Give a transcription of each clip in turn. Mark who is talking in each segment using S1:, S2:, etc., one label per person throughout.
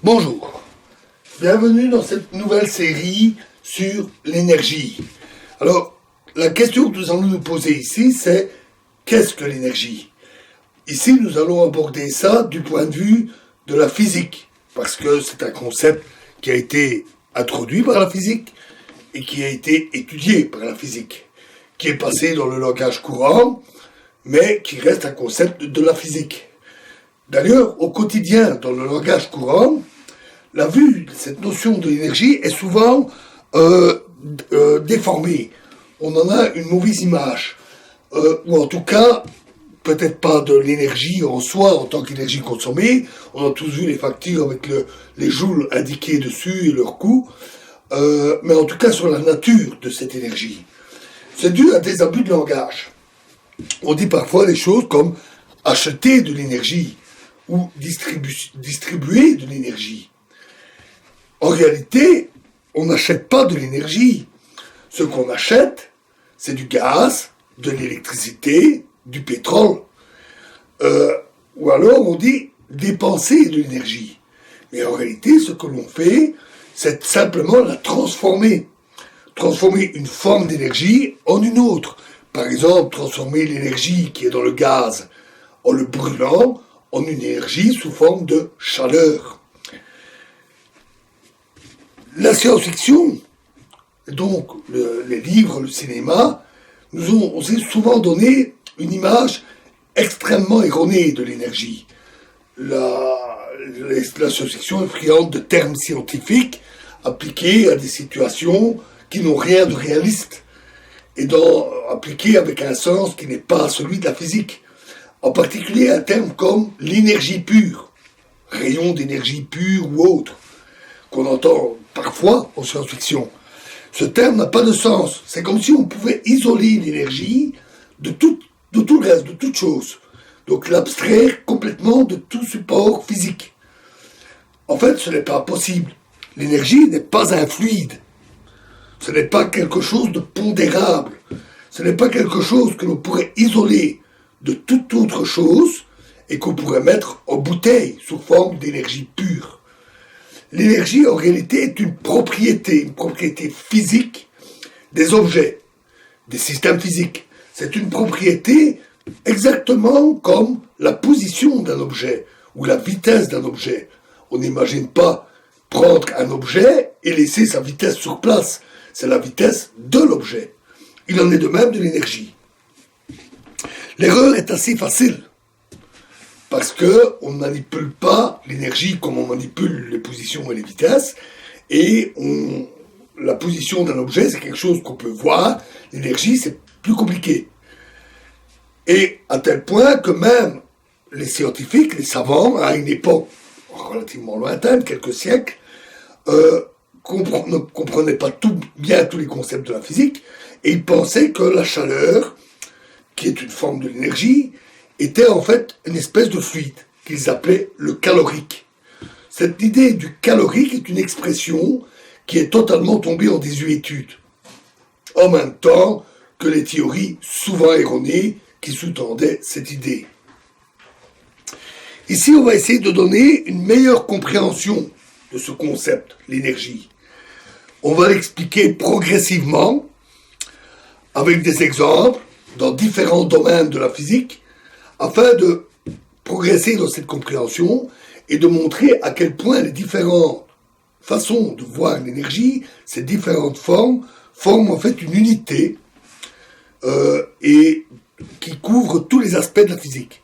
S1: Bonjour, bienvenue dans cette nouvelle série sur l'énergie. Alors, la question que nous allons nous poser ici, c'est qu'est-ce que l'énergie? Ici, nous allons aborder ça du point de vue de la physique, parce que c'est un concept qui a été introduit par la physique et qui a été étudié par la physique, qui est passé dans le langage courant, mais qui reste un concept de la physique. D'ailleurs, au quotidien, dans le langage courant, la vue de cette notion de l'énergie est souvent déformée. On en a une mauvaise image. Ou en tout cas, peut-être pas de l'énergie en soi, en tant qu'énergie consommée. On a tous vu les factures avec les joules indiqués dessus et leur coût. Mais en tout cas, sur la nature de cette énergie. C'est dû à des abus de langage. On dit parfois des choses comme acheter de l'énergie ou distribuer de l'énergie. En réalité, on n'achète pas de l'énergie. Ce qu'on achète, c'est du gaz, de l'électricité, du pétrole. Ou alors on dit dépenser de l'énergie. Mais en réalité, ce que l'on fait, c'est simplement la transformer. Transformer une forme d'énergie en une autre. Par exemple, transformer l'énergie qui est dans le gaz en le brûlant en une énergie sous forme de chaleur. La science-fiction, donc les livres, le cinéma, on s'est souvent donné une image extrêmement erronée de l'énergie. La science-fiction est friande de termes scientifiques appliqués à des situations qui n'ont rien de réaliste et appliqués avec un sens qui n'est pas celui de la physique. En particulier un terme comme l'énergie pure, rayon d'énergie pure ou autre, qu'on entend parfois en science-fiction. Ce terme n'a pas de sens. C'est comme si on pouvait isoler l'énergie de tout le reste, de toute chose. Donc l'abstraire complètement de tout support physique. En fait, ce n'est pas possible. L'énergie n'est pas un fluide. Ce n'est pas quelque chose de pondérable. Ce n'est pas quelque chose que l'on pourrait isoler de toute autre chose et qu'on pourrait mettre en bouteille sous forme d'énergie pure. L'énergie, en réalité, est une propriété physique des objets, des systèmes physiques. C'est une propriété exactement comme la position d'un objet ou la vitesse d'un objet. On n'imagine pas prendre un objet et laisser sa vitesse sur place. C'est la vitesse de l'objet. Il en est de même de l'énergie. L'erreur est assez facile. Parce qu'on ne manipule pas l'énergie comme on manipule les positions et les vitesses. Et la position d'un objet, c'est quelque chose qu'on peut voir. L'énergie, c'est plus compliqué. Et à tel point que même les scientifiques, les savants, à une époque relativement lointaine, quelques siècles, ne comprenaient pas bien tous les concepts de la physique. Et ils pensaient que la chaleur, qui est une forme de l'énergie, était en fait une espèce de fluide qu'ils appelaient le calorique. Cette idée du calorique est une expression qui est totalement tombée en désuétude, en même temps que les théories souvent erronées qui sous-tendaient cette idée. Ici, on va essayer de donner une meilleure compréhension de ce concept, l'énergie. On va l'expliquer progressivement, avec des exemples, dans différents domaines de la physique, afin de progresser dans cette compréhension et de montrer à quel point les différentes façons de voir l'énergie, ces différentes formes, forment en fait une unité et qui couvre tous les aspects de la physique.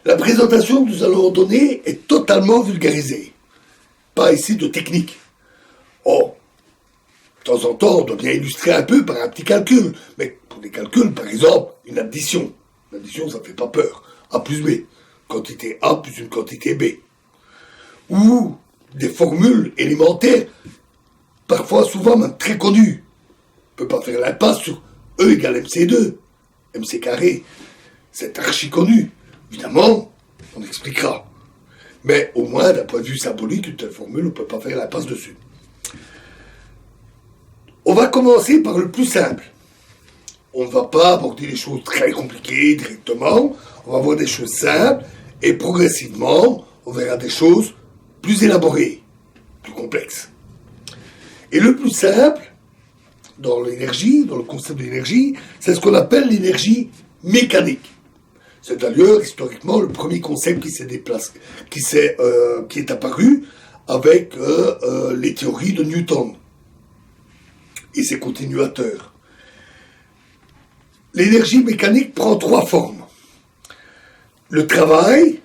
S1: La présentation que nous allons donner est totalement vulgarisée. Pas ici de technique. Oh, de temps en temps, on doit bien illustrer un peu par un petit calcul. Mais pour des calculs, par exemple, une addition. L'addition, ça ne fait pas peur. A plus B. Quantité A plus une quantité B. Ou des formules élémentaires, parfois, souvent même très connues. On ne peut pas faire l'impasse sur E égale MC2. MC carré. C'est archi connu. Évidemment, on expliquera. Mais au moins, d'un point de vue symbolique, une telle formule, on ne peut pas faire l'impasse dessus. On va commencer par le plus simple. On ne va pas aborder les choses très compliquées directement. On va voir des choses simples et progressivement, on verra des choses plus élaborées, plus complexes. Et le plus simple, dans l'énergie, dans le concept de l'énergie, c'est ce qu'on appelle l'énergie mécanique. C'est d'ailleurs historiquement le premier concept qui s'est déplacé, qui est apparu avec les théories de Newton et ses continuateurs. L'énergie mécanique prend 3 formes. Le travail,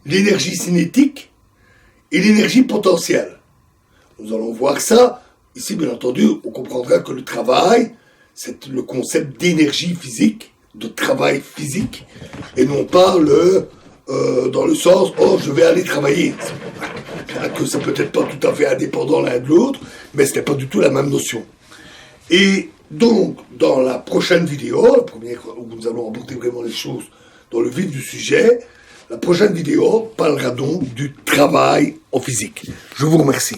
S1: l'énergie cinétique et l'énergie potentielle. Nous allons voir ça. Ici, bien entendu, on comprendra que le travail, c'est le concept d'énergie physique, de travail physique, et non pas dans le sens « oh, je vais aller travailler ». Que ça peut être pas tout à fait indépendant l'un de l'autre, mais ce n'est pas du tout la même notion. Et donc, dans la prochaine vidéo, la première où nous allons aborder vraiment les choses dans le vif du sujet, la prochaine vidéo parlera donc du travail en physique. Je vous remercie.